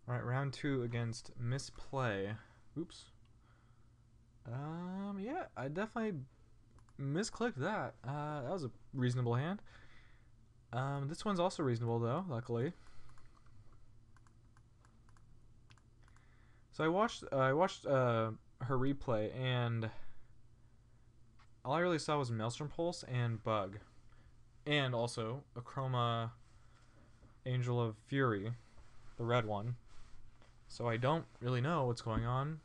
Alright, round 2 against Misplay. Oops. Yeah, I definitely misclicked that. That was a reasonable hand. This one's also reasonable though, luckily. So I watched her replay, and all I really saw was Maelstrom Pulse and Bug, and also a Chroma Angel of Fury, the red one. So I don't really know what's going on.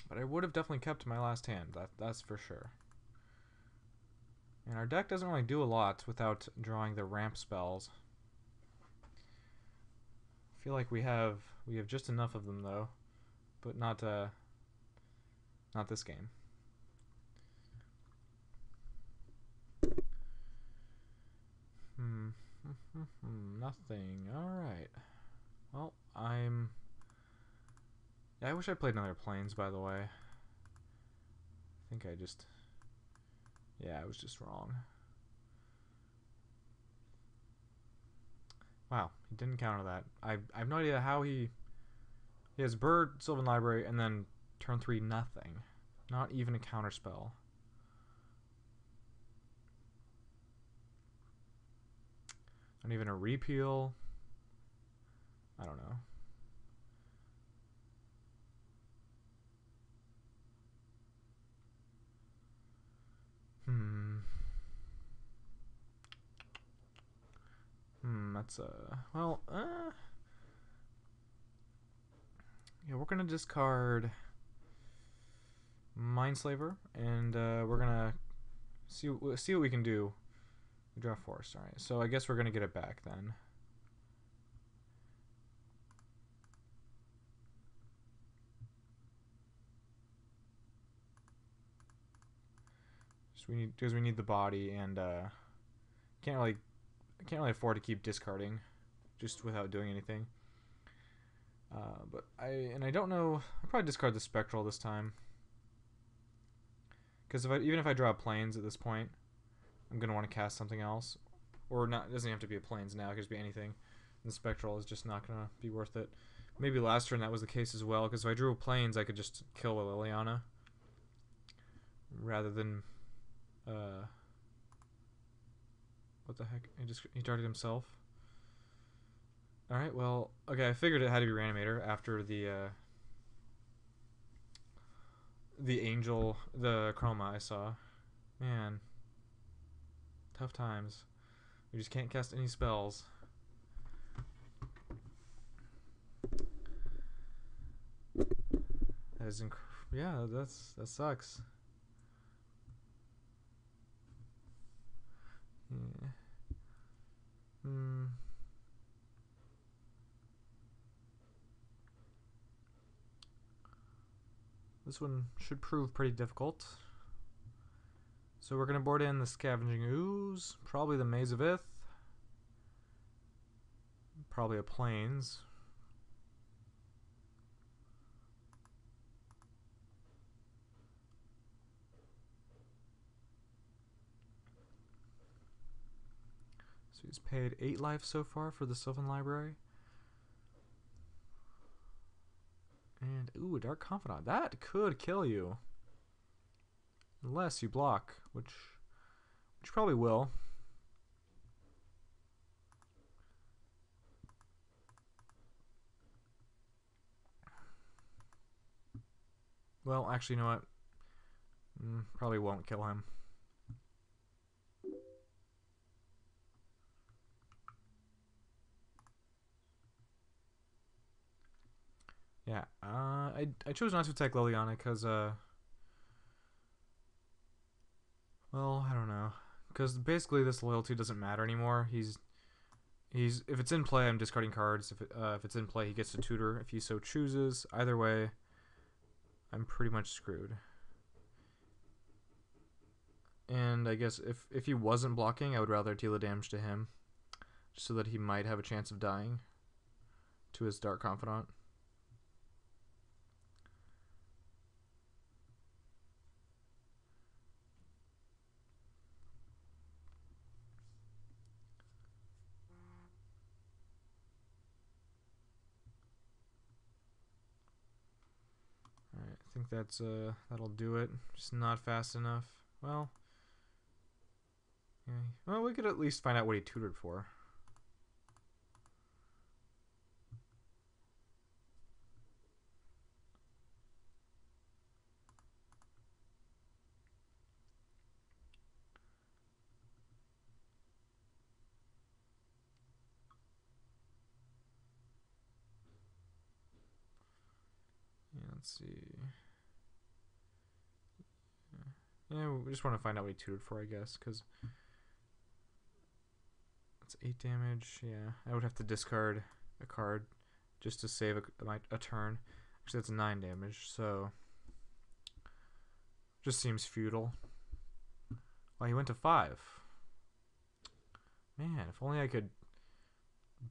But I would have definitely kept my last hand. That's for sure. And our deck doesn't really do a lot without drawing the ramp spells. I feel like we have just enough of them though, but not this game. Nothing. All right. Well, yeah, I wish I played another planes. By the way, I think I just. Yeah, I was just wrong. Wow, he didn't counter that. I have no idea how he has Bird, Sylvan Library, and then turn 3 nothing. Not even a counter spell. Not even a repeal. I don't know. That's well, yeah, we're gonna discard Mindslaver, and we're gonna see what we can do. We draw Forest. All right, so I guess we're gonna get it back then. So we need the body, and can't really afford to keep discarding just without doing anything. But I don't know. I'll probably discard the Spectral this time, because even if I draw planes at this point, I'm gonna want to cast something else, or not. It doesn't have to be a planes now. It could just be anything. And the Spectral is just not gonna be worth it. Maybe last turn that was the case as well, because if I drew planes, I could just kill a Liliana rather than what the heck? He darted himself. All right. Well, okay. I figured it had to be Reanimator after the Angel, the Chroma I saw. Man, tough times. We just can't cast any spells. That is yeah, that sucks. Yeah. This one should prove pretty difficult. So we're going to board in the Scavenging Ooze, probably the Maze of Ith, probably a Plains. So he's paid 8 life so far for the Sylvan Library. And, ooh, Dark Confidant. That could kill you. Unless you block, which probably will. Well, actually, you know what? Probably won't kill him. Yeah, I chose not to attack Liliana because, well, I don't know. Because basically this loyalty doesn't matter anymore. He's if it's in play, I'm discarding cards. If it's in play, he gets to tutor if he so chooses. Either way, I'm pretty much screwed. And I guess if he wasn't blocking, I would rather deal the damage to him, just so that he might have a chance of dying to his Dark Confidant. think that's that'll do it. Just not fast enough. Well, yeah. Well, we could at least find out what he tutored for. Yeah, let's see. Yeah, we just want to find out what he tutored for, I guess, because that's 8 damage. Yeah, I would have to discard a card just to save a turn. Actually, that's 9 damage, so just seems futile. Well, he went to 5. Man, if only I could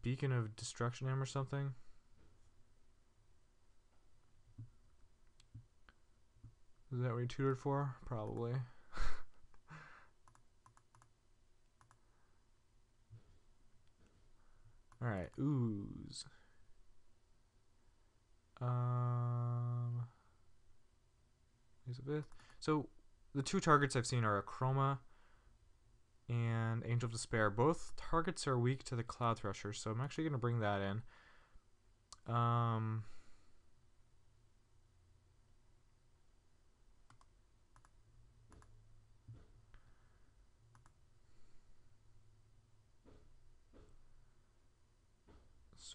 Beacon of Destruction him or something. Is that what he tutored for? Probably. Alright, ooze. Elizabeth. So the 2 targets I've seen are Chroma and Angel of Despair. Both targets are weak to the Cloud Thresher, so I'm actually going to bring that in.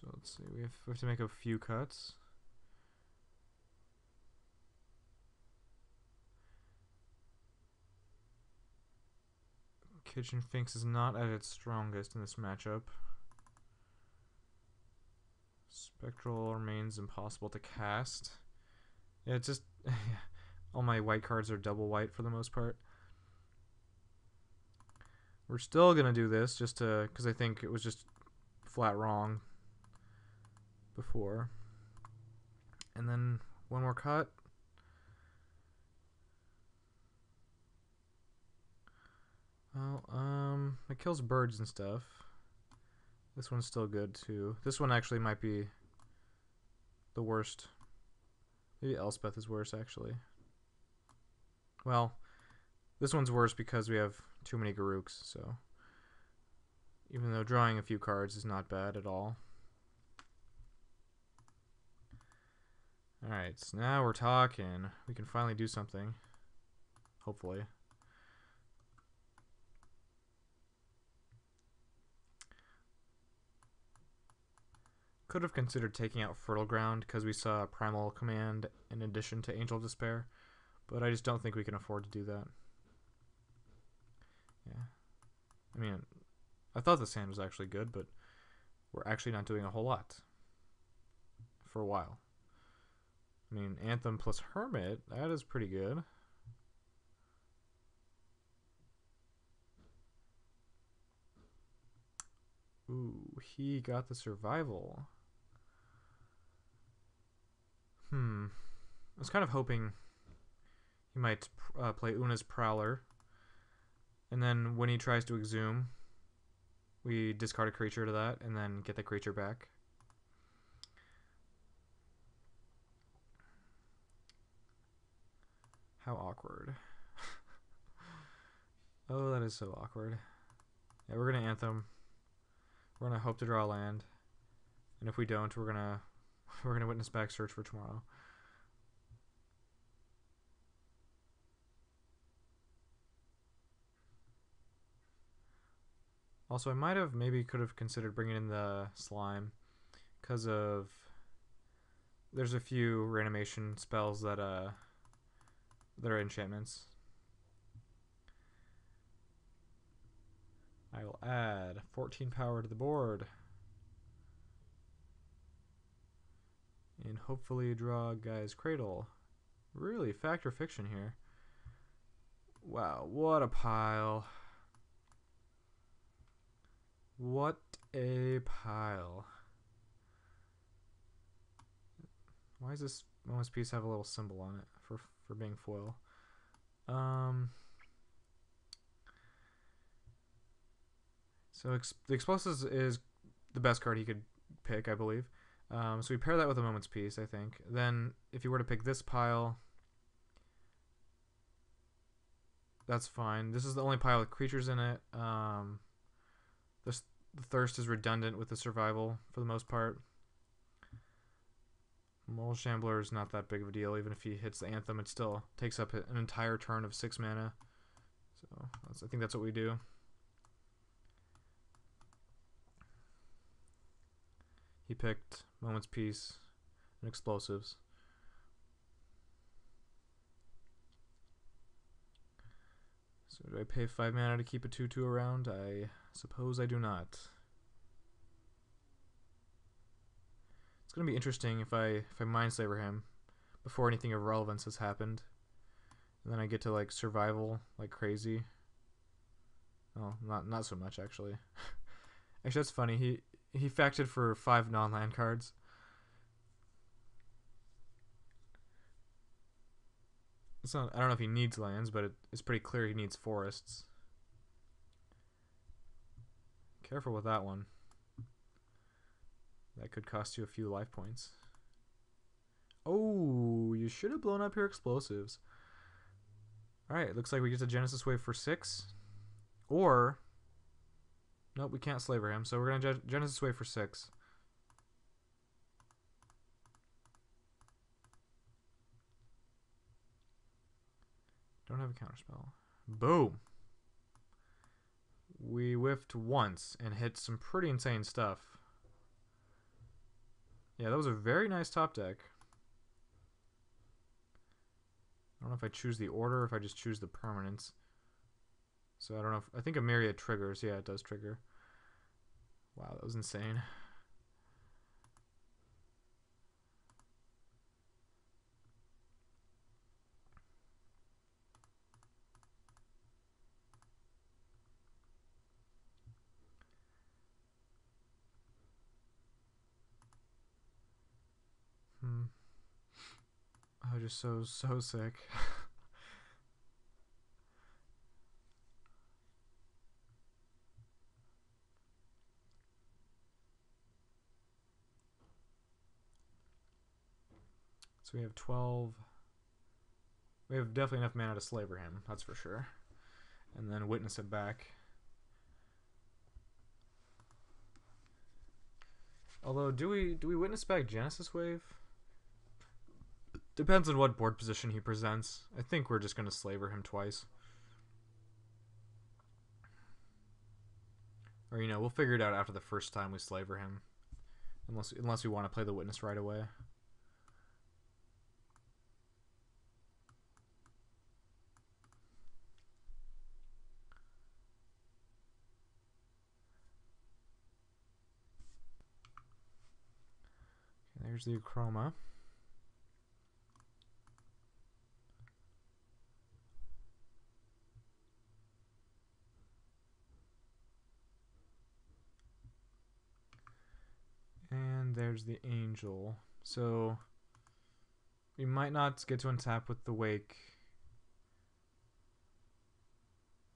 So let's see, we have to make a few cuts. Kitchen Finks is not at its strongest in this matchup. Spectral remains impossible to cast. Yeah, it's just all my white cards are double white for the most part. We're still gonna do this just to, because I think it was just flat wrong before. And then one more cut. Well, it kills birds and stuff. This one's still good too. This one actually might be the worst. Maybe Elspeth is worse actually. Well, this one's worse because we have too many Garuks, so even though drawing a few cards is not bad at all. Alright, so now we're talking. We can finally do something. Hopefully. Could have considered taking out Fertile Ground because we saw Primal Command in addition to Angel of Despair, but I just don't think we can afford to do that. Yeah. I mean, I thought the sand was actually good, but we're actually not doing a whole lot for a while. I mean, Anthem plus Hermit, that is pretty good. Ooh, he got the survival. I was kind of hoping he might play Una's Prowler. And then when he tries to exhume, we discard a creature to that and then get the creature back. How awkward. Oh, that is so awkward. Yeah, we're going to Anthem. We're going to hope to draw a land. And if we don't, we're going to Witness Back Search for Tomorrow. Also, I might have could have considered bringing in the Slime because of there's a few reanimation spells that are enchantments. I will add 14 power to the board. And hopefully draw Guy's Cradle. Really, fact or fiction here. Wow, what a pile. What a pile. Why does this Moment's Peace have a little symbol on it for being foil? So the Explosives is the best card he could pick, I believe. So we pair that with a Moment's Peace, I think. Then if you were to pick this pile, That's fine. This is the only pile with creatures in it. The thirst is redundant with the survival for the most part. Mole Shambler is not that big of a deal. Even if he hits the Anthem, it still takes up an entire turn of 6 mana. So I think that's what we do. He picked Moment's Peace and Explosives. So do I pay 5 mana to keep a 2/2 around? I suppose I do not. It's going to be interesting if I Mindslaver him before anything of relevance has happened. And then I get to like survival like crazy. Oh, not so much actually. Actually, that's funny. He factored for 5 non-land cards. It's not, I don't know if he needs lands, but it's pretty clear he needs forests. Careful with that one. That could cost you a few life points. Oh, you should have blown up your explosives. Alright, looks like we get to Genesis Wave for 6. Or, nope, we can't Slaver him, so we're going to Genesis Wave for 6. Don't have a counterspell. Boom! We whiffed once and hit some pretty insane stuff. Yeah, that was a very nice top deck. I don't know if I choose the order or if I just choose the permanents. So I don't know if, I think a Myriad triggers. Yeah, it does trigger. Wow, that was insane. Oh, just so sick. So we have 12. We have definitely enough mana to Slaver him, that's for sure. And then Witness it back. Although, do we Witness back Genesis Wave? Depends on what board position he presents. I think we're just going to Slaver him twice. Or, you know, we'll figure it out after the first time we Slaver him. Unless we want to play the Witness right away. Okay, there's the Chroma. And there's the Angel. So we might not get to untap with the Wake.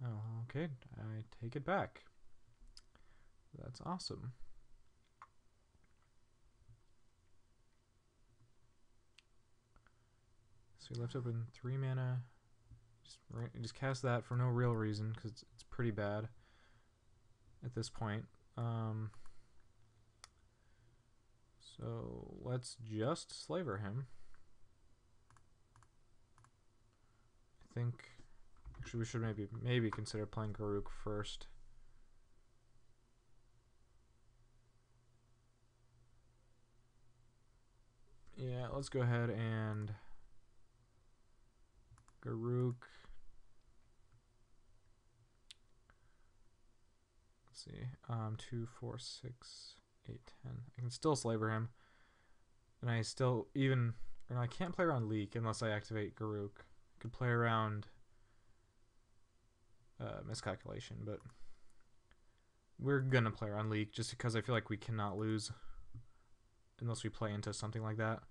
Oh, okay. I take it back. That's awesome. So we left open 3 mana. Just cast that for no real reason because it's pretty bad at this point. So let's just Slaver him. I think actually we should maybe consider playing Garruk first. Yeah, let's go ahead and Garruk. Let's see. 2, 4, 6, 8, 10. I can still Slaver him. And I still I can't play around Leak unless I activate Garruk. I could play around Miscalculation, but we're gonna play around Leak just because I feel like we cannot lose unless we play into something like that.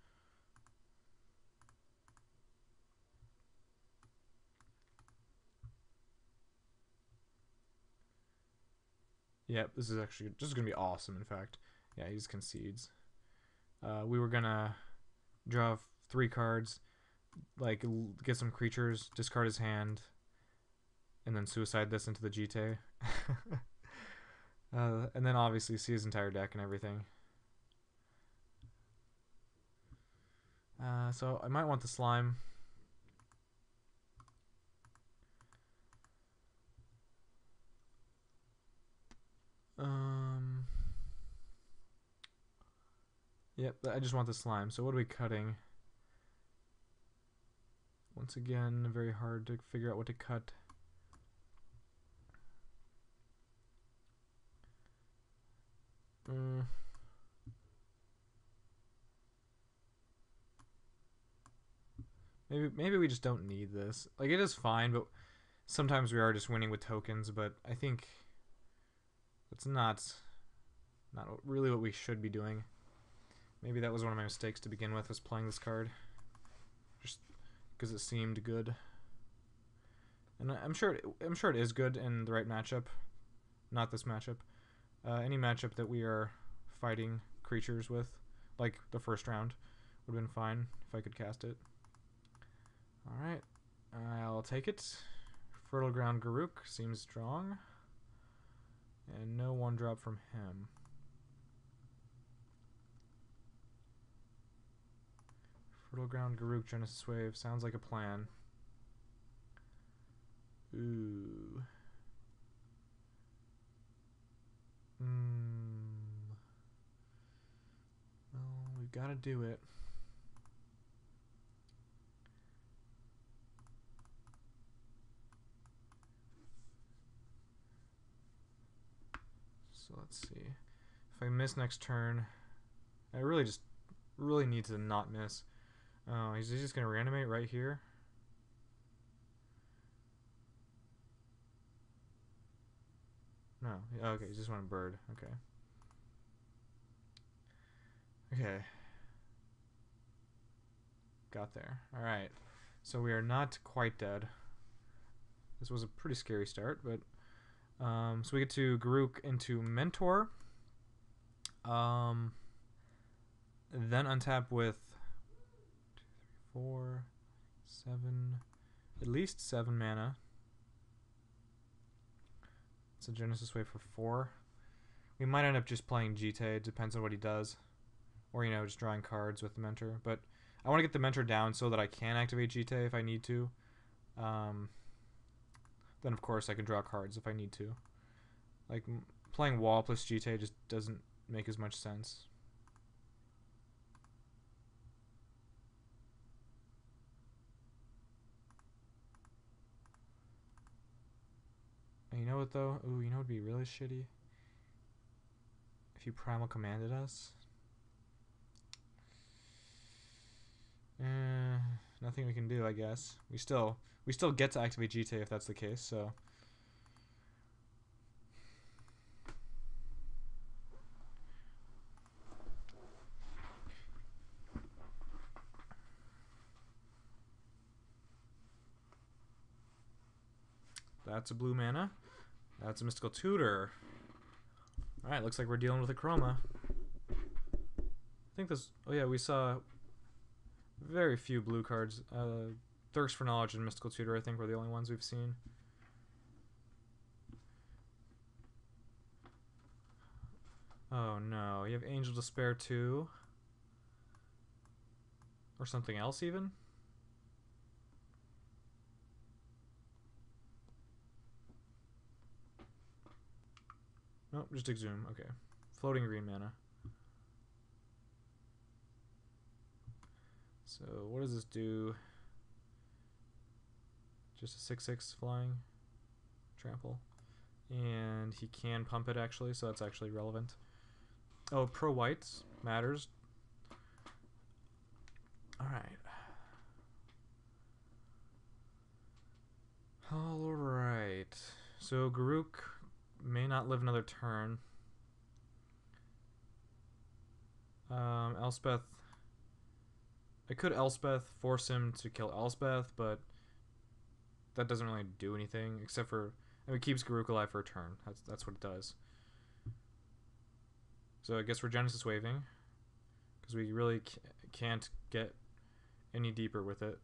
Yep, this is gonna be awesome. In fact, yeah, he just concedes. We were gonna draw 3 cards, like get some creatures, discard his hand, and then suicide this into the GT. And then obviously see his entire deck and everything. So I might want the slime. Yep, I just want the slime. So what are we cutting? Once again, very hard to figure out what to cut. Maybe we just don't need this. Like, it is fine, but sometimes we are just winning with tokens, but I think it's not really what we should be doing. Maybe that was one of my mistakes to begin with, was playing this card. Just because it seemed good. And I'm sure it is good in the right matchup. Not this matchup. Any matchup that we are fighting creatures with, like the first round, would have been fine if I could cast it. Alright, I'll take it. Fertile Ground Garruk seems strong. And no 1-drop from him. Fertile Ground Garruk, Genesis Wave, sounds like a plan. Ooh. Well, we've got to do it. So let's see. If I miss next turn, I really need to not miss. Oh, he's just going to reanimate right here. No. Okay, he just want a bird. Okay. Okay. Got there. Alright. So we are not quite dead. This was a pretty scary start, but... so we get to Garruk into Mentor. Then untap with 2, 3, 4, 7, at least 7 mana. It's a Genesis Wave for 4. We might end up just playing GT, it depends on what he does. Or, you know, just drawing cards with the Mentor. But I want to get the Mentor down so that I can activate GT if I need to. Then, of course, I can draw cards if I need to. Like, playing Wall plus GT just doesn't make as much sense. And you know what, though? Ooh, you know what would be really shitty? If you Primal Commanded us. Nothing we can do, I guess. We still get to activate GT if that's the case, so... That's a blue mana. That's a Mystical Tutor. Alright, looks like we're dealing with a Chroma. I think this... Oh yeah, we saw very few blue cards. Thirst for Knowledge and Mystical Tutor, I think, were the only ones we've seen. Oh no, you have Angel Despair too? Or something else even? Nope, just Exhume. Okay. Floating green mana. So, what does this do? Just a 6/6 flying. Trample. And he can pump it, actually, so that's actually relevant. Oh, pro whites matters. Alright. Alright. So, Garruk may not live another turn. Elspeth. I could Elspeth, force him to kill Elspeth, but that doesn't really do anything, except for... I mean, it keeps Garruk alive for a turn. That's what it does. So I guess we're Genesis Waving, because we really can't get any deeper with it.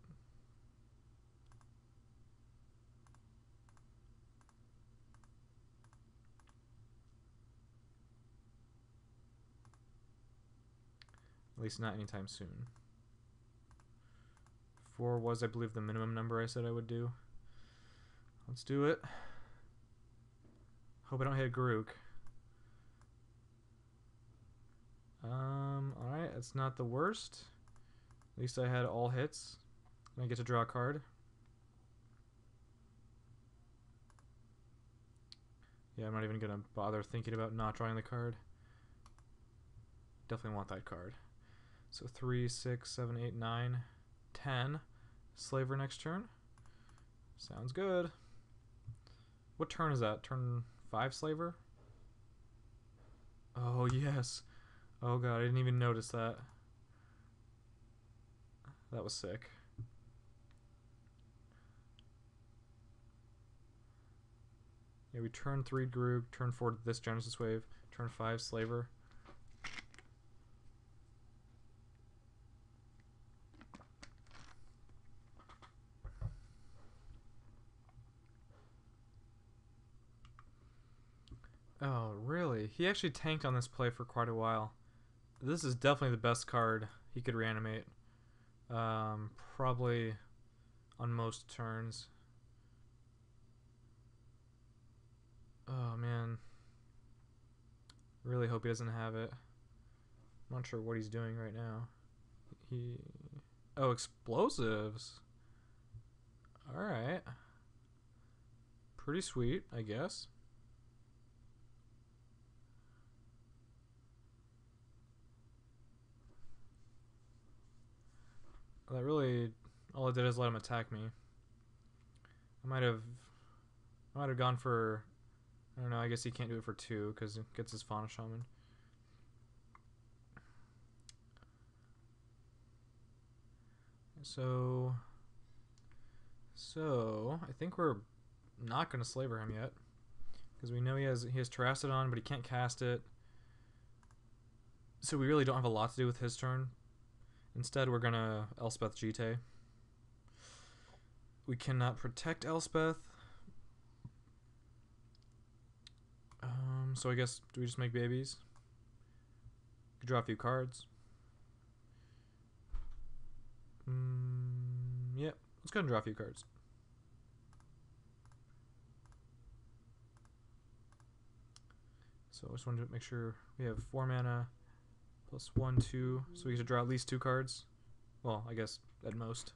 At least not anytime soon. 4 was, I believe, the minimum number I said I would do. Let's do it. Hope I don't hit a Garuk. Alright, that's not the worst. At least I had all hits. And I get to draw a card. Yeah, I'm not even gonna bother thinking about not drawing the card. Definitely want that card. So 3, 6, 7, 8, 9, 10. Slaver next turn. Sounds good. What turn is that? Turn 5 Slaver? Oh, yes. Oh god, I didn't even notice that. That was sick. Yeah, we turn 3 Garuk, turn 4 this Genesis Wave, turn 5 Slaver. Oh, really? He actually tanked on this play for quite a while. This is definitely the best card he could reanimate. Probably on most turns. Oh, man. Really hope he doesn't have it. I'm not sure what he's doing right now. Oh, explosives. Alright. Pretty sweet, I guess. That really, all it did is let him attack me. I might have gone for, I don't know, I guess he can't do it for 2 because it gets his Fauna Shaman. So I think we're not going to Slaver him yet because we know he has Terrastodon, but he can't cast it. So we really don't have a lot to do with his turn. Instead, we're going to Elspeth Jite. We cannot protect Elspeth. So I guess, do we just make babies? Could draw a few cards. Yep, let's go ahead and draw a few cards. So I just wanted to make sure we have 4 mana plus 1, 2, so we get to draw at least 2 cards. Well, I guess at most.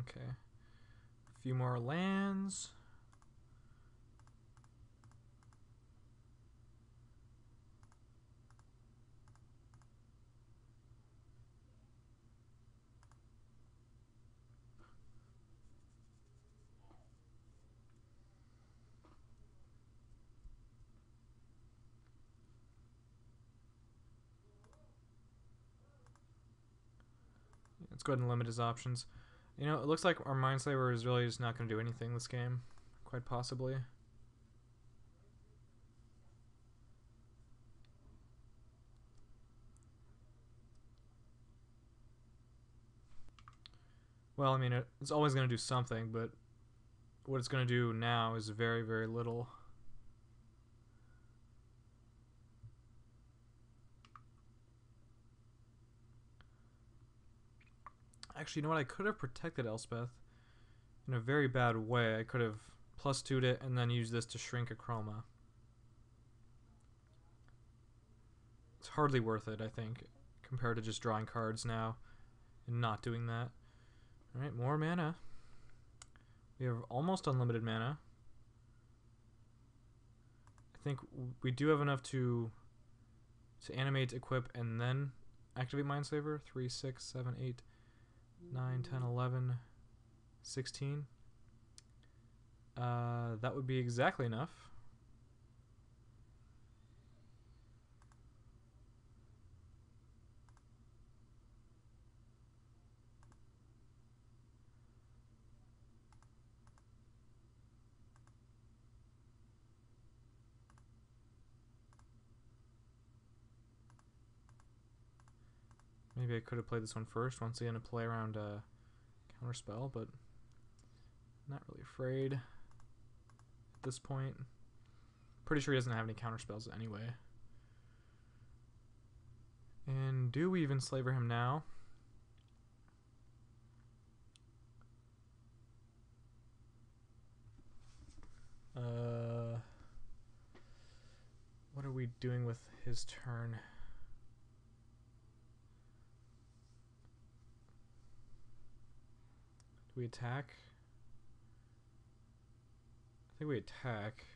Okay. A few more lands. Let's go ahead and limit his options. You know, it looks like our Mindslaver is really just not going to do anything this game. Quite possibly. Well, I mean, it's always going to do something, but what it's going to do now is very, very little. Actually, you know what? I could have protected Elspeth in a very bad way. I could have plus 2'd it and then used this to shrink a Chroma. It's hardly worth it, I think, compared to just drawing cards now and not doing that. Alright, more mana. We have almost unlimited mana. I think we do have enough to animate, equip, and then activate Mindslaver. 3, 6, 7, 8, 9, 10, 11, 16. That would be exactly enough. Maybe I could have played this one first once again to play around Counterspell, but not really afraid at this point. Pretty sure he doesn't have any counterspells anyway. And do we even Slaver him now? What are we doing with his turn? Do we attack? I think we attack.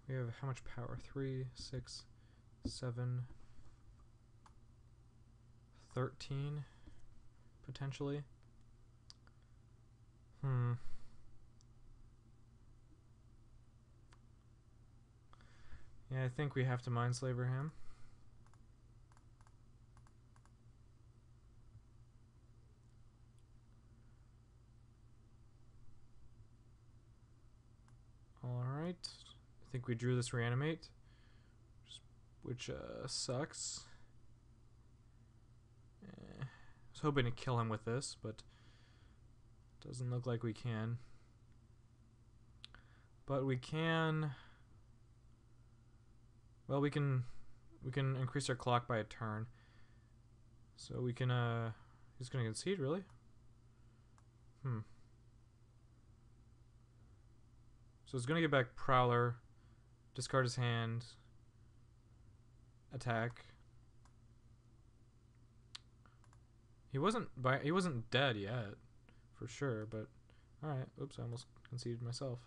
We have how much power? 3, 6, 7, 13, potentially. Yeah, I think we have to Mindslaver him. Alright. I think we drew this Reanimate, which sucks. I was hoping to kill him with this, but doesn't look like we can. But we can... Well, we can increase our clock by a turn. So we can, he's gonna concede, really? So it's gonna get back Prowler, discard his hand, attack. He wasn't dead yet, for sure, but alright. Oops, I almost conceded myself.